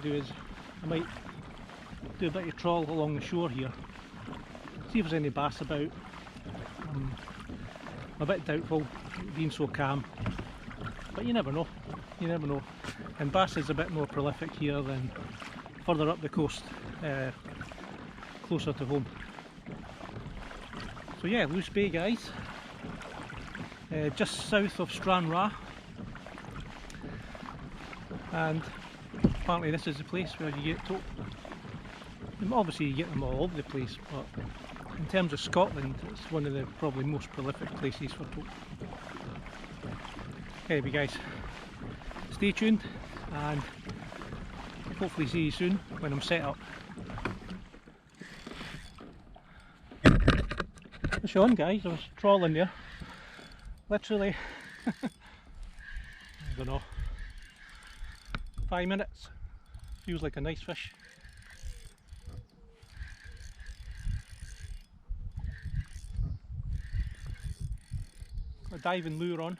Do is I might do a bit of trawl along the shore here, see if there's any bass about. I'm a bit doubtful being so calm, but you never know, you never know. And bass is a bit more prolific here than further up the coast, closer to home. So yeah, Luce Bay guys, just south of Stranraer, and apparently this is the place where you get Tope. Obviously you get them all over the place, but in terms of Scotland it's one of the probably most prolific places for Tope. Anyway guys, stay tuned and hopefully see you soon when I'm set up. Push on guys, I was trawling there, literally, I don't know, 5 minutes, feels like a nice fish. A diving lure on.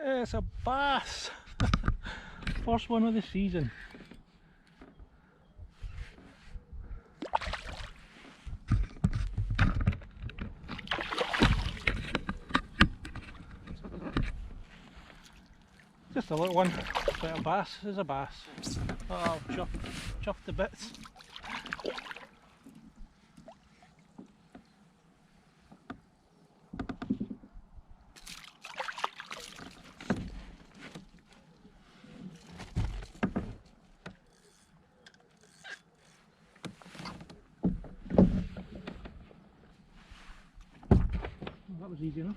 It's a bass! First one of the season. Just a little one, but a bass is a bass. Oh, chuffed to bits. That was easy enough.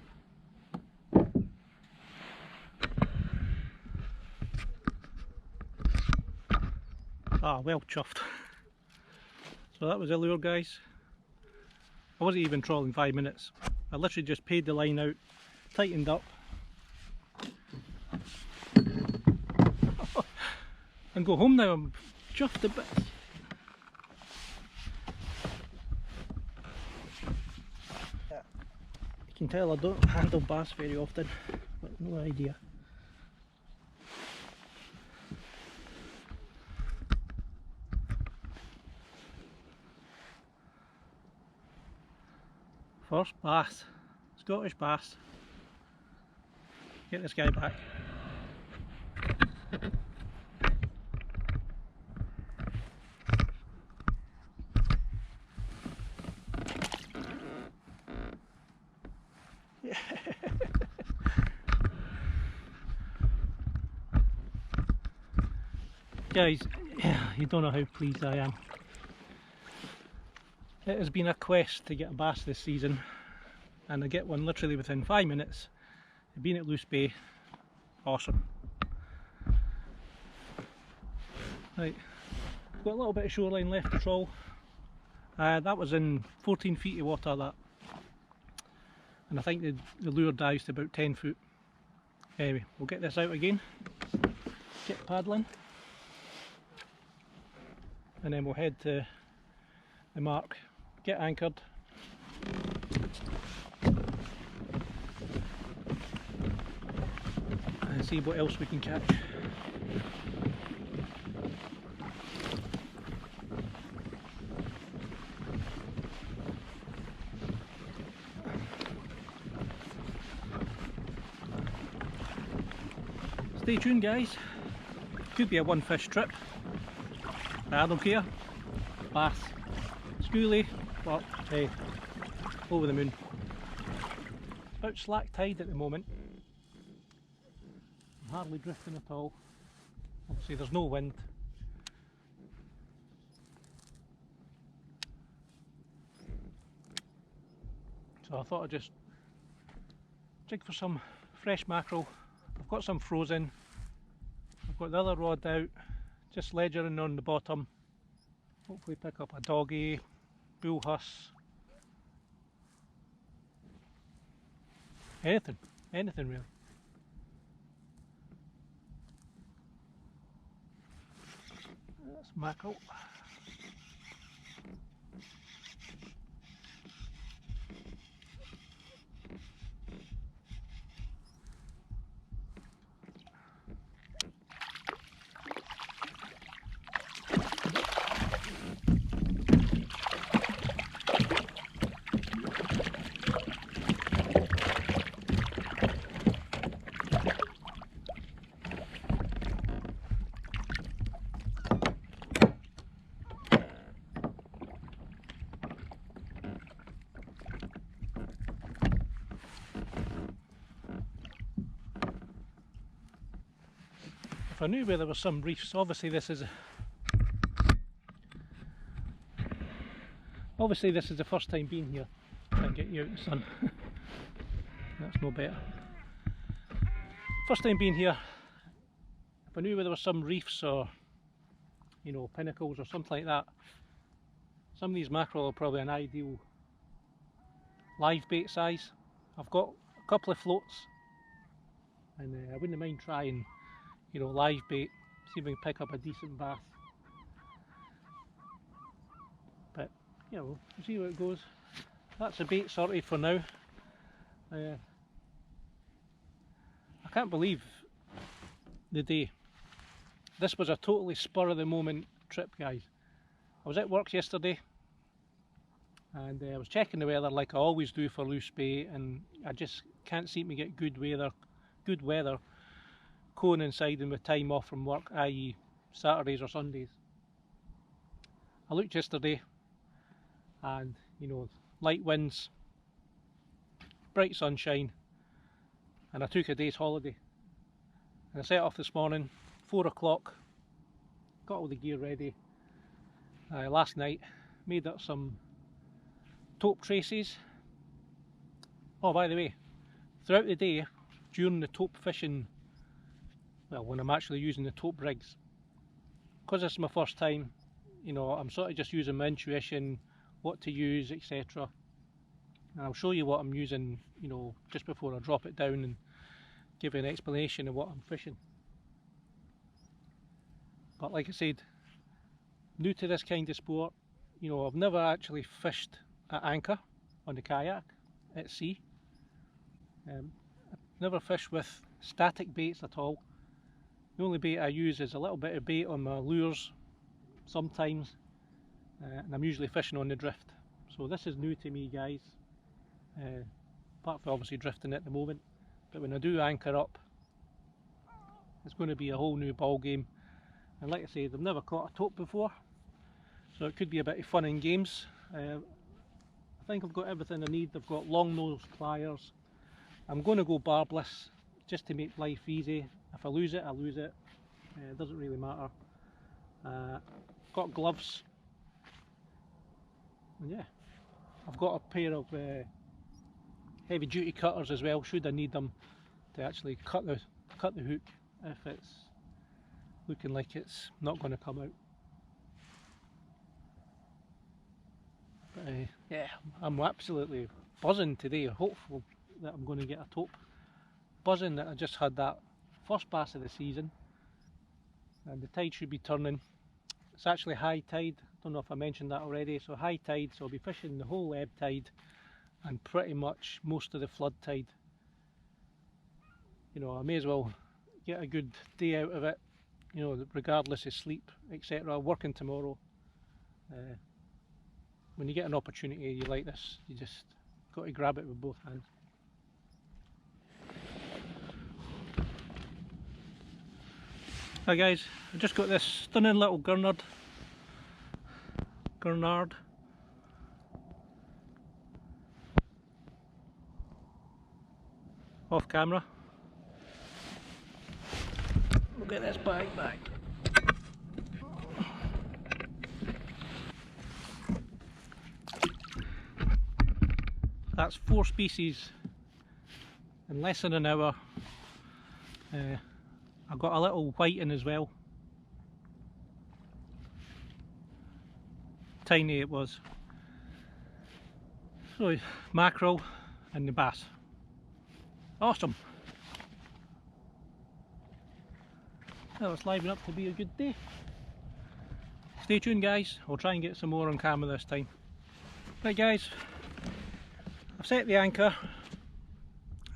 Ah, well chuffed. So that was the lure guys. I wasn't even trawling 5 minutes. I literally just paid the line out, tightened up and go home now. I'm chuffed a bit. You can tell I don't handle bass very often, but no idea. First bass, Scottish bass. Get this guy back. Guys, you don't know how pleased I am. It has been a quest to get a bass this season, and I get one literally within 5 minutes. I've been at Luce Bay. Awesome. Right, got a little bit of shoreline left to trawl. That was in 14 feet of water, that, and I think the lure dives to about 10 foot. Anyway, we'll get this out again, get paddling, and then we'll head to the mark, get anchored, and see what else we can catch. Stay tuned guys, could be a one fish trip, I don't care, bass, schoolie, but hey, over the moon. Out about slack tide at the moment. I'm hardly drifting at all. Obviously there's no wind. So I thought I'd just jig for some fresh mackerel. I've got some frozen. I've got the other rod out, just ledgering on the bottom. Hopefully pick up a doggy, bull huss. Anything really. That's mackerel. If I knew where there were some reefs, obviously this is the first time being here. Try and get you out in the sun. That's no better. First time being here. If I knew where there were some reefs or, you know, pinnacles or something like that, some of these mackerel are probably an ideal live bait size. I've got a couple of floats, and I wouldn't mind trying, you know, live bait, see if we can pick up a decent bass. But, you know, we'll see where it goes. That's the bait sorted for now. I can't believe the day. This was a totally spur of the moment trip, guys. I was at work yesterday and I was checking the weather like I always do for Luce Bay, and I just can't seem to get good weather coinciding with time off from work, i.e. Saturdays or Sundays. I looked yesterday and, you know, light winds, bright sunshine, and I took a day's holiday. And I set off this morning, 4 o'clock, got all the gear ready. Last night made up some tope traces. Oh, by the way, throughout the day during the tope fishing, well, when I'm actually using the tope rigs, because this is my first time, you know, I'm sort of just using my intuition, what to use, etc. And I'll show you what I'm using, you know, just before I drop it down and give you an explanation of what I'm fishing. But like I said, new to this kind of sport, you know, I've never actually fished at anchor on the kayak at sea. I've never fished with static baits at all. The only bait I use is a little bit of bait on my lures sometimes, and I'm usually fishing on the drift. So this is new to me, guys, apart from obviously drifting at the moment. But when I do anchor up, it's going to be a whole new ball game. And like I said, I've never caught a tope before, so it could be a bit of fun and games. I think I've got everything I need. I've got long nose pliers. I'm going to go barbless just to make life easy. If I lose it, I lose it. It doesn't really matter. Got gloves, and yeah, I've got a pair of heavy duty cutters as well, should I need them to actually cut the hook if it's looking like it's not going to come out. But yeah, I'm absolutely buzzing today, hopeful that I'm going to get a tope. Buzzing that I just had that first bass of the season, and the tide should be turning. It's actually high tide, don't know if I mentioned that already. So high tide, so I'll be fishing the whole ebb tide and pretty much most of the flood tide. You know, I may as well get a good day out of it, you know, regardless of sleep, etc. Working tomorrow. When you get an opportunity like this, you just got to grab it with both hands. Hi guys, I just got this stunning little gurnard. off camera. We'll get this bag back. That's 4 species in less than an hour. I got a little whiting as well. Tiny it was. So mackerel and the bass. Awesome. Well, it's livened up to be a good day. Stay tuned guys, I'll try and get some more on camera this time. Right guys, I've set the anchor.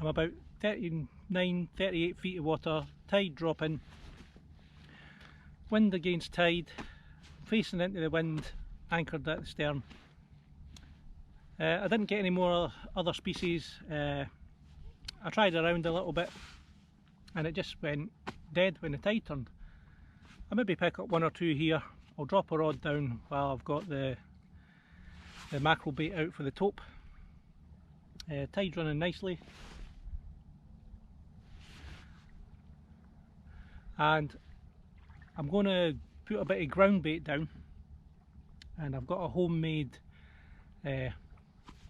I'm about 39, 38 feet of water, tide dropping, wind against tide, facing into the wind, anchored at the stern. I didn't get any more other species. I tried around a little bit and it just went dead when the tide turned. I'll maybe pick up 1 or 2 here. I'll drop a rod down while I've got the mackerel bait out for the tope. Tide's running nicely. And I'm going to put a bit of ground bait down, and I've got a homemade, I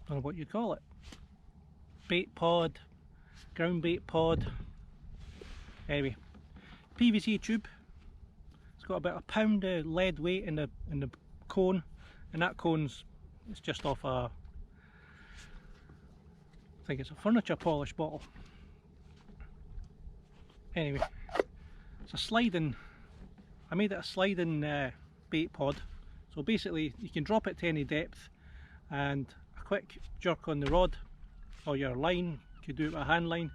don't know what you call it, bait pod, ground bait pod. Anyway, PVC tube. It's got about a pound of lead weight in the cone, and that cone's it's just off a, I think it's a furniture polish bottle. Anyway, it's a sliding, I made it a sliding bait pod. So basically you can drop it to any depth and a quick jerk on the rod or your line, you could do it with a hand line,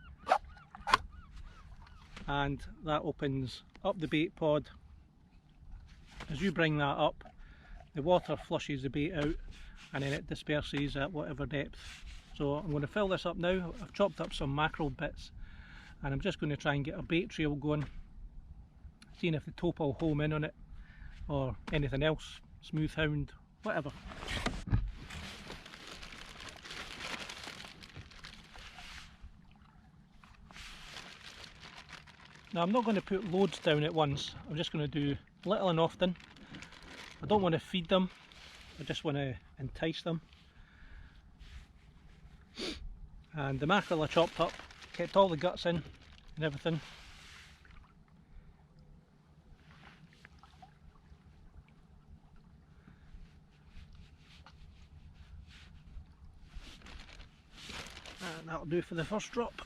and that opens up the bait pod. As you bring that up, the water flushes the bait out and then it disperses at whatever depth. So I'm going to fill this up now. I've chopped up some mackerel bits and I'm just going to try and get a bait trail going, seeing if the tope will home in on it or anything else, smooth hound, whatever. Now I'm not going to put loads down at once, I'm just going to do little and often. I don't want to feed them, I just want to entice them. And the mackerel I chopped up, kept all the guts in and everything. And that'll do for the first drop.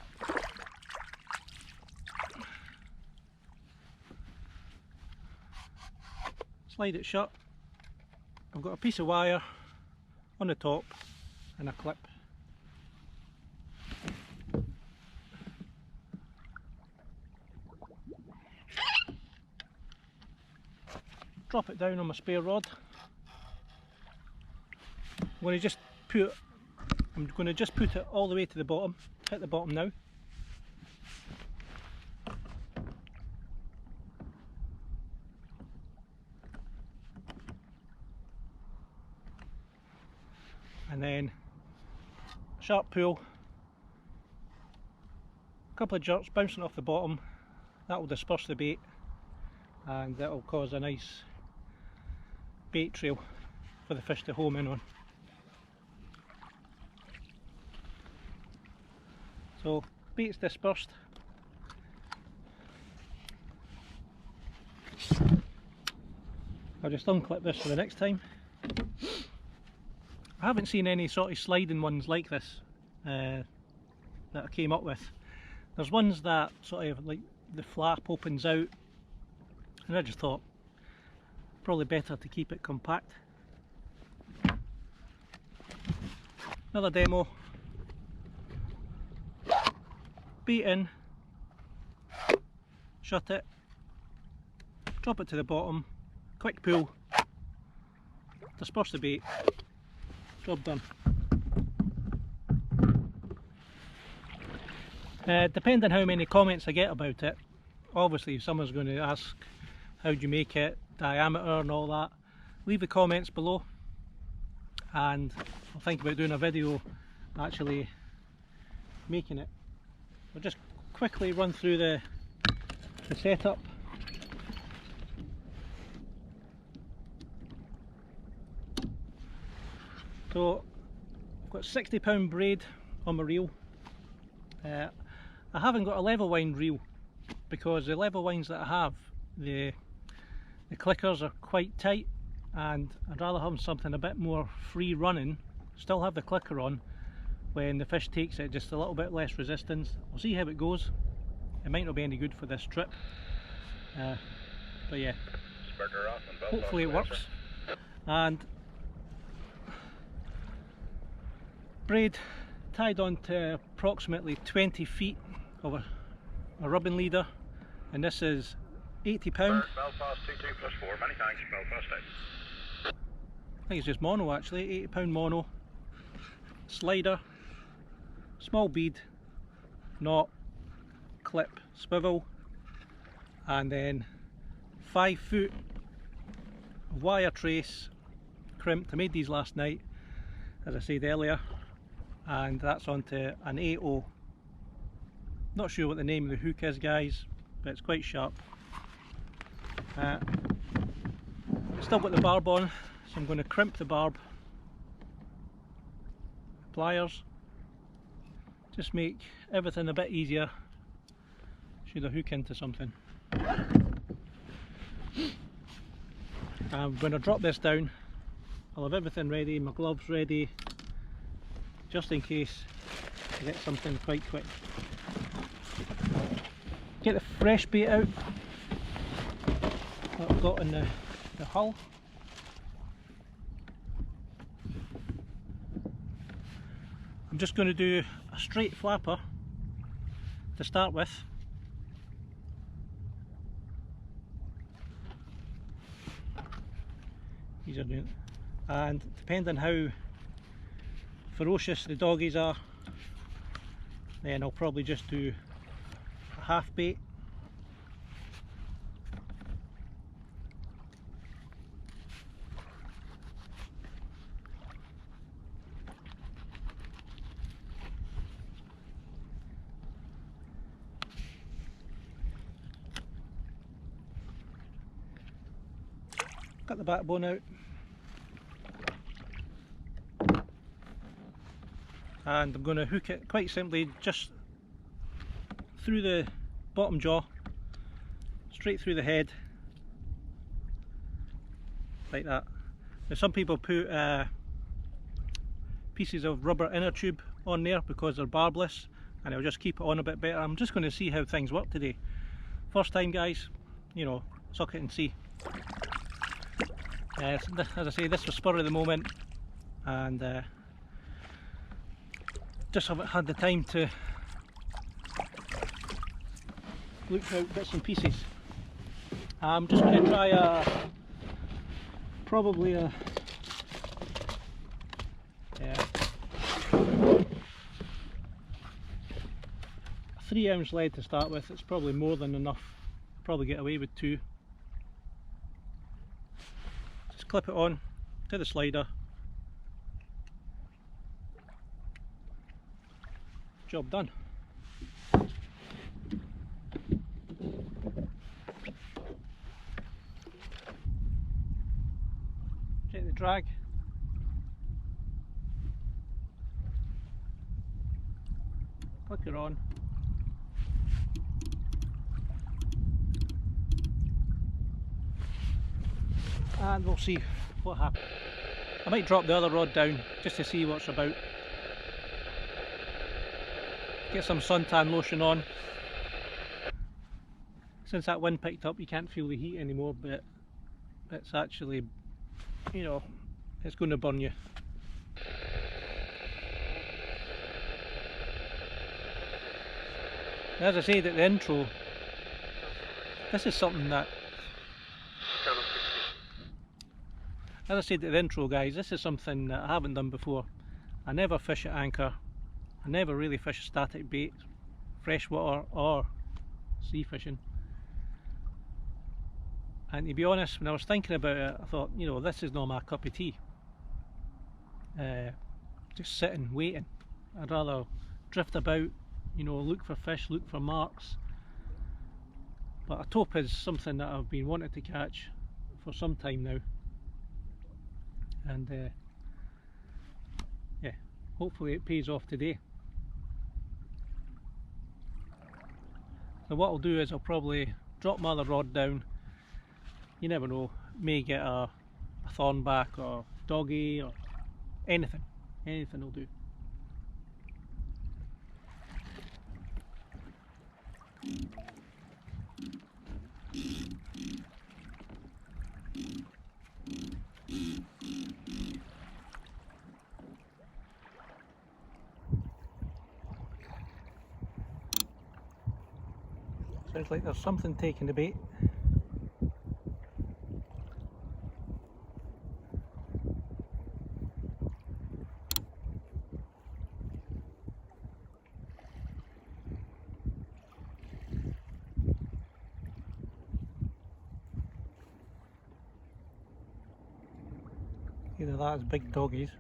Slide it shut. I've got a piece of wire on the top and a clip. Drop it down on my spare rod. I'm going to just put it all the way to the bottom. Hit the bottom now. And then sharp pull, a couple of jerks bouncing off the bottom, that will disperse the bait and that will cause a nice bait trail for the fish to home in on. So bait's dispersed. I'll just unclip this for the next time. I haven't seen any sort of sliding ones like this that I came up with. There's ones that sort of like the flap opens out, and I just thought probably better to keep it compact. Another demo. Bait in, shut it, drop it to the bottom, quick pull, disperse the bait. Job done. Depending how many comments I get about it, obviously someone's going to ask how do you make it, diameter and all that. Leave the comments below and I'll think about doing a video actually making it. I'll just quickly run through the setup. So I've got 60-pound braid on my reel. I haven't got a level wind reel because the level winds that I have, the clickers are quite tight, and I'd rather have something a bit more free running, still have the clicker on when the fish takes it, just a little bit less resistance. We'll see how it goes. It might not be any good for this trip, but yeah, hopefully it works. And braid tied on to approximately 20 feet of a rubbing leader, and this is £80. Belfast 22+4, many thanks, Belfast 8. I think it's just mono actually, £80 mono, slider, small bead, knot, clip, swivel, and then 5 foot wire trace crimped. I made these last night, as I said earlier, and that's onto an 8/0. Not sure what the name of the hook is, guys, but it's quite sharp. Still got the barb on, so I'm going to crimp the barb, pliers, just make everything a bit easier should I hook into something. When I drop this down, I'll have everything ready, my gloves ready, just in case I get something quite quick. Get the fresh bait out that I've got in the hull. I'm just going to do a straight flapper to start with. These are doing, and depending how ferocious the doggies are, then I'll probably just do a half bait. Cut the backbone out, and I'm going to hook it quite simply just through the bottom jaw, straight through the head, like that. Now some people put pieces of rubber inner tube on there because they're barbless, and it'll just keep it on a bit better. I'm just going to see how things work today. First time, guys, you know, suck it and see. As I say, this was spur of the moment, and just haven't had the time to look out bits and pieces. I'm just going to try probably a 3-ounce lead to start with. It's probably more than enough, probably get away with 2. Just clip it on to the slider. Job done. Check the drag. Click it on. And we'll see what happens. I might drop the other rod down just to see what's about. Get some suntan lotion on. Since that wind picked up, you can't feel the heat anymore, but it's actually, you know, it's going to burn you. As I said at the intro, this is something that, as I said at the intro, guys, this is something that I haven't done before. I never fish at anchor. I never really fish static bait, freshwater or sea fishing. And to be honest, when I was thinking about it, I thought, you know, this is not my cup of tea. Just sitting, waiting. I'd rather drift about, you know, look for fish, look for marks. But a tope is something that I've been wanting to catch for some time now, and yeah, hopefully it pays off today. So what I'll do is I'll probably drop my other rod down. You never know, may get a thornback or doggy or anything will do. Sounds like there's something taking the bait. Either that is big doggies.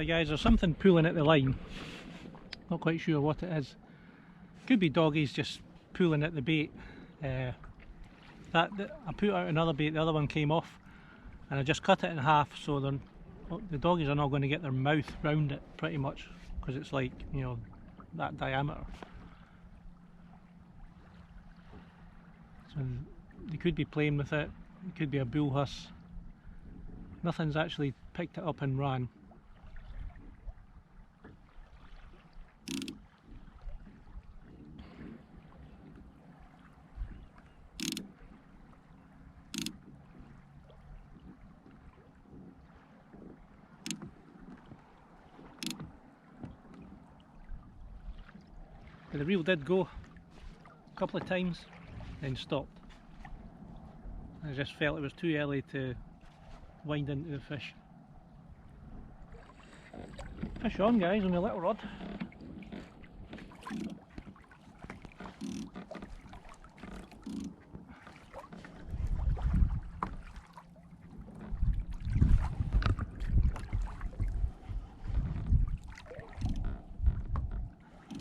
Guys, there's something pulling at the line. Not quite sure what it is. Could be doggies just pulling at the bait. I put out another bait, the other one came off, and I just cut it in half so the doggies are not going to get their mouth round it pretty much, because it's like, you know, that diameter. So they could be playing with it. It could be a bull huss. Nothing's actually picked it up and ran. The reel did go a couple of times, then stopped. I just felt it was too early to wind into the fish. Fish on, guys, on the little rod.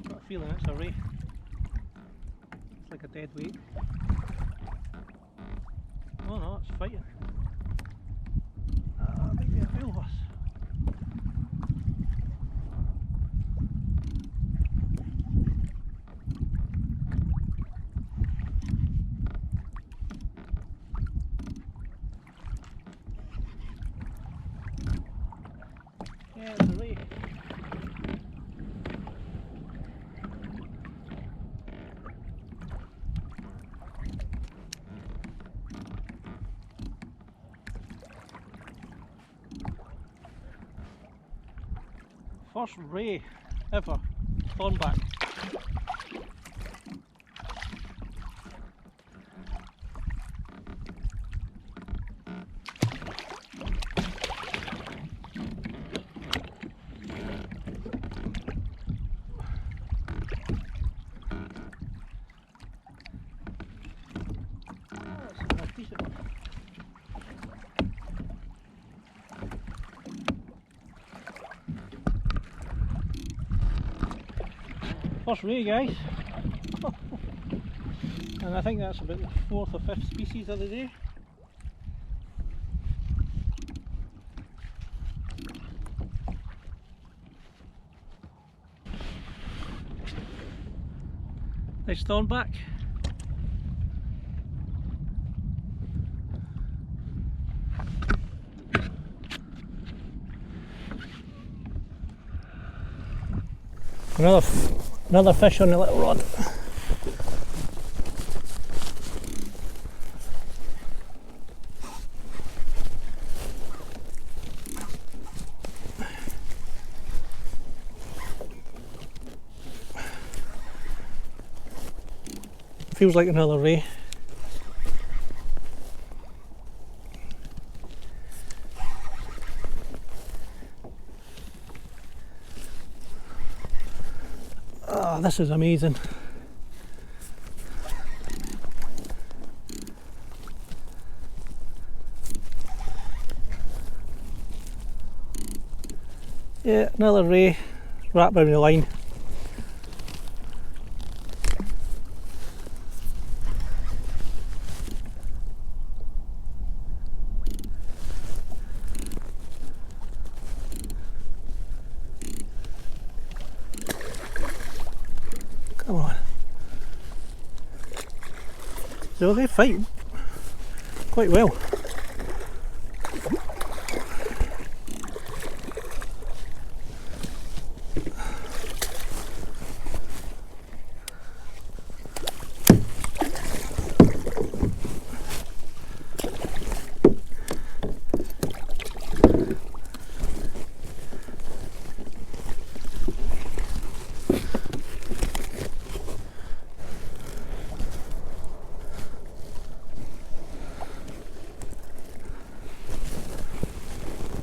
Got a feeling it's a ray. It's like a dead weight. Oh no, it's fighting. Might be a bull huss. Yeah, it's a ray. First ray ever, thornback. That's a decent one. First ray, guys. And I think that's about the 4th or 5th species of the day. Nice thornback. Another fish on the little rod. Feels like another ray. Oh, this is amazing. Yeah, another ray wrapped around the line. Come on. So they fight quite well.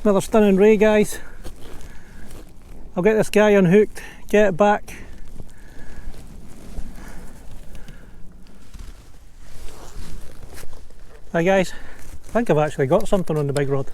Another stunning ray, guys. I'll get this guy unhooked, get it back. Hi guys, I think I've actually got something on the big rod.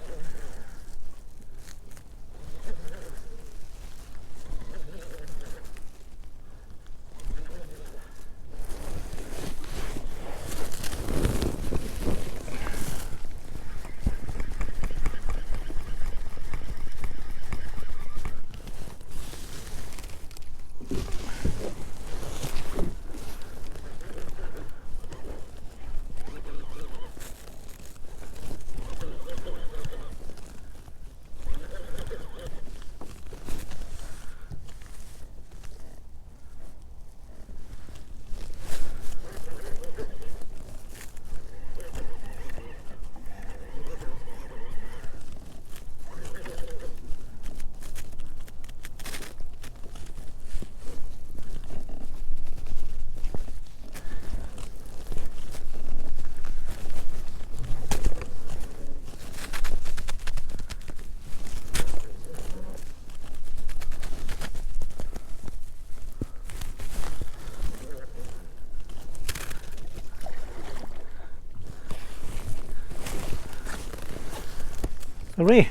The ray.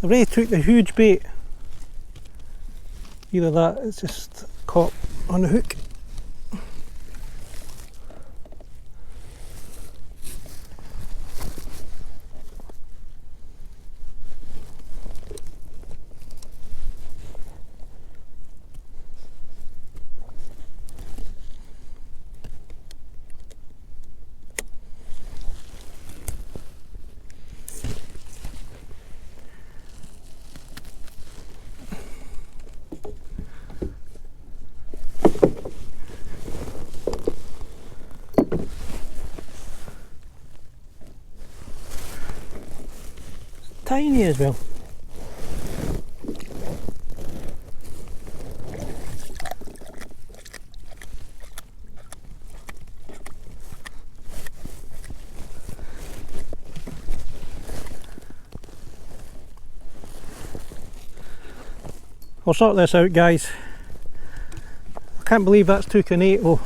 The ray took the huge bait. Either that, it's just caught on the hook. Tiny as well. I'll sort this out, guys. I can't believe that's took an 8 though.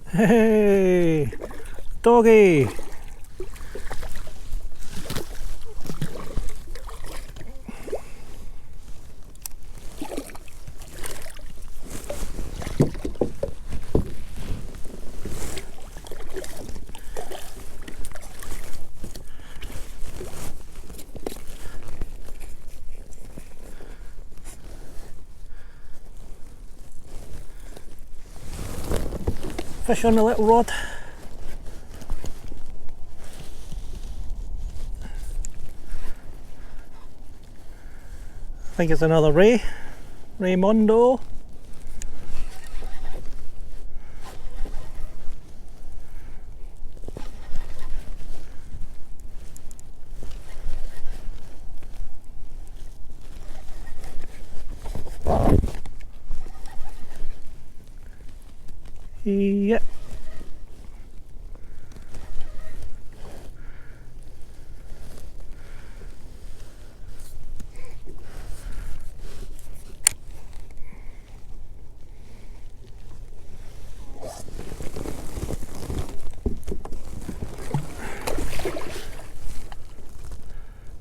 Hey, doggy! Fish on the little rod. I think it's another ray, Raymondo. Yeah.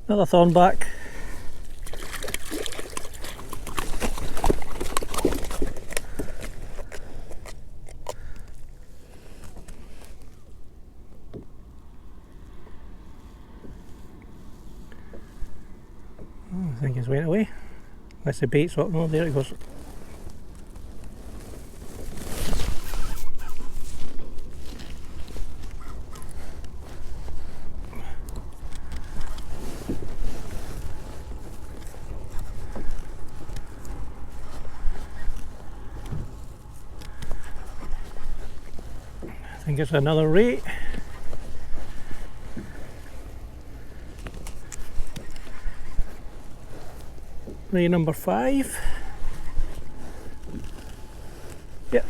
Another thornback. I think he's went away. Unless the bait's up. No, there it goes. I think it's another ray. Ray number 5. Yep.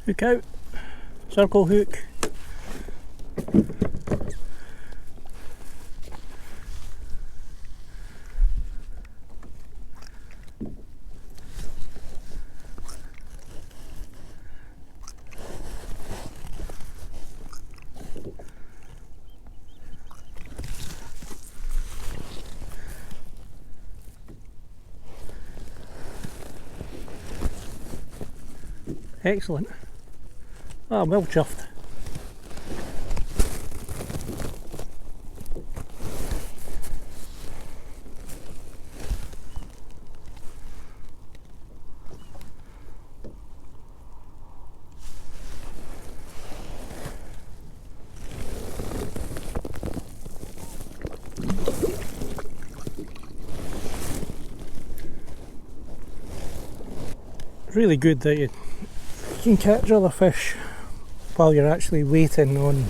Hook out, circle hook. Excellent. Ah, well chuffed. Really good that you can catch other fish while you're actually waiting on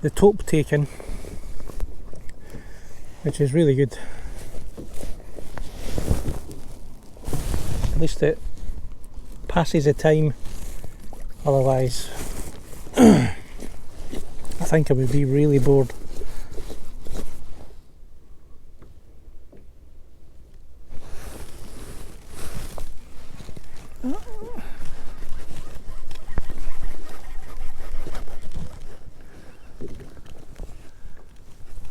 the tope taking, which is really good. At least it passes the time, otherwise I think I would be really bored.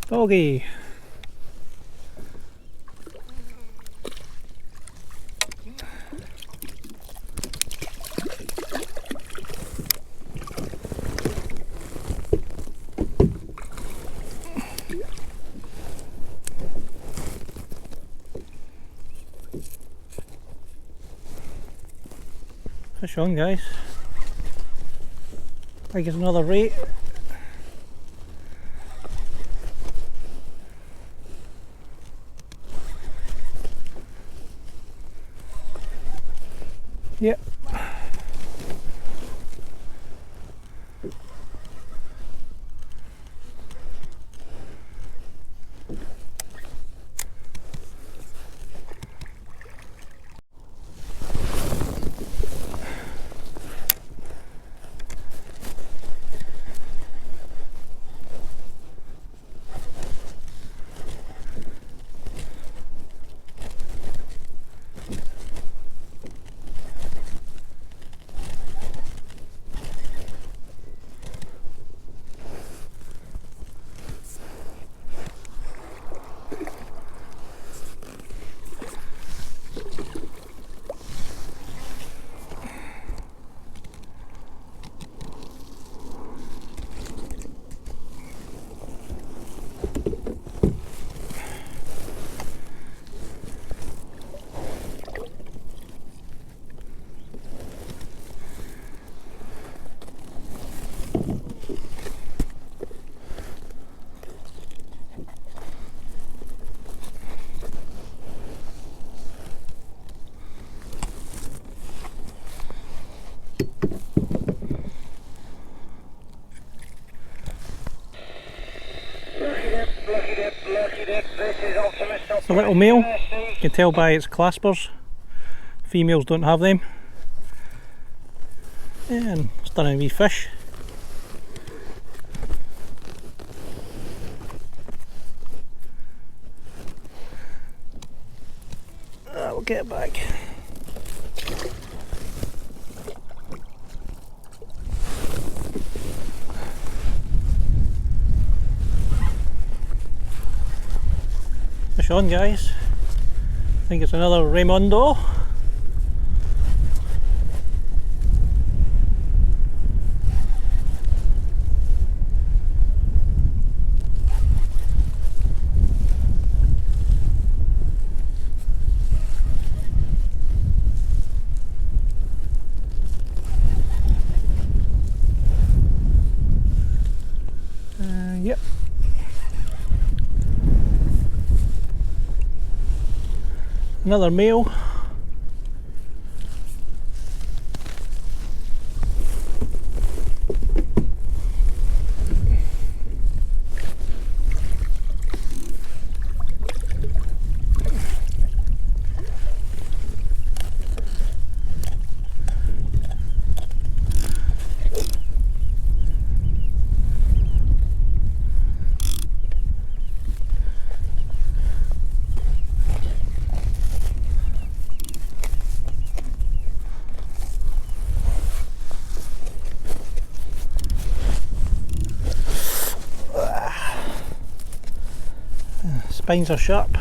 Doggy. Fish on, guys. I think it's another ray. Yep. It's a little male, you can tell by its claspers. Females don't have them. And stunning wee fish. We'll get it back. Fish on, guys. I think it's another Raimondo. Yep. Another male. Spines are sharp.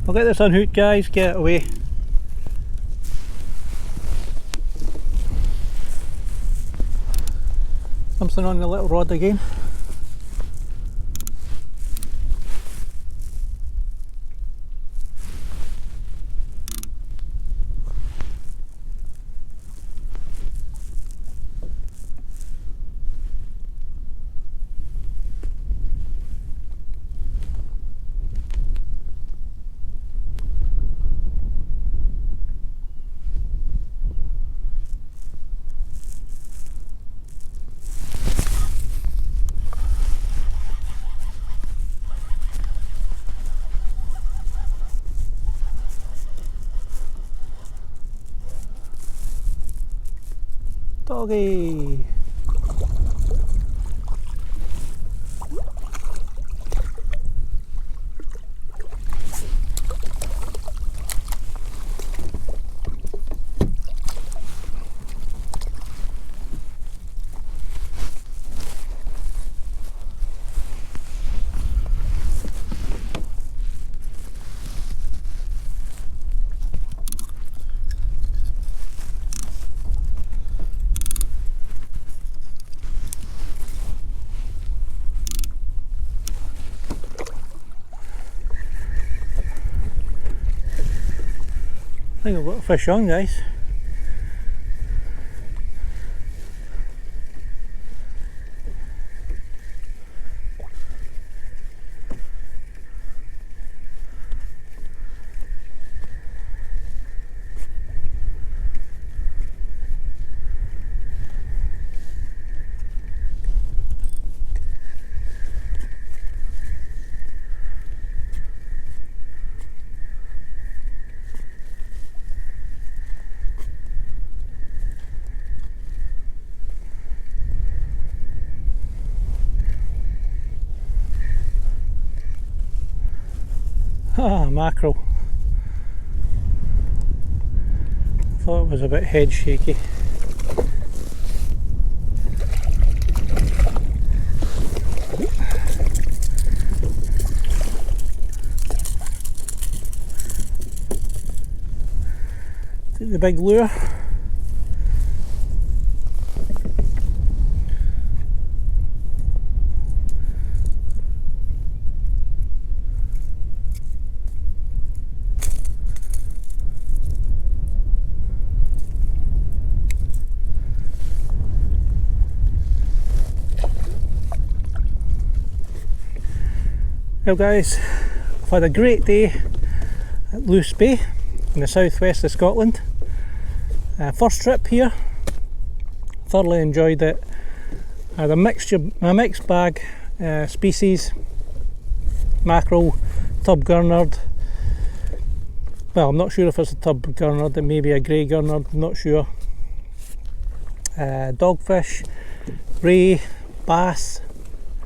I'll get this unhooked, guys, get it away. Something on the little rod again. Doggy! I think I've got a fish on, guys. Ah, mackerel. Thought it was a bit head shaky. Take the big lure. Well guys, I've had a great day at Luce Bay in the southwest of Scotland. First trip here, thoroughly enjoyed it. I had a mixed bag species. Mackerel, tub gurnard. Well, I'm not sure if it's a tub gurnard, it may be a grey gurnard, I'm not sure. Dogfish, ray, bass,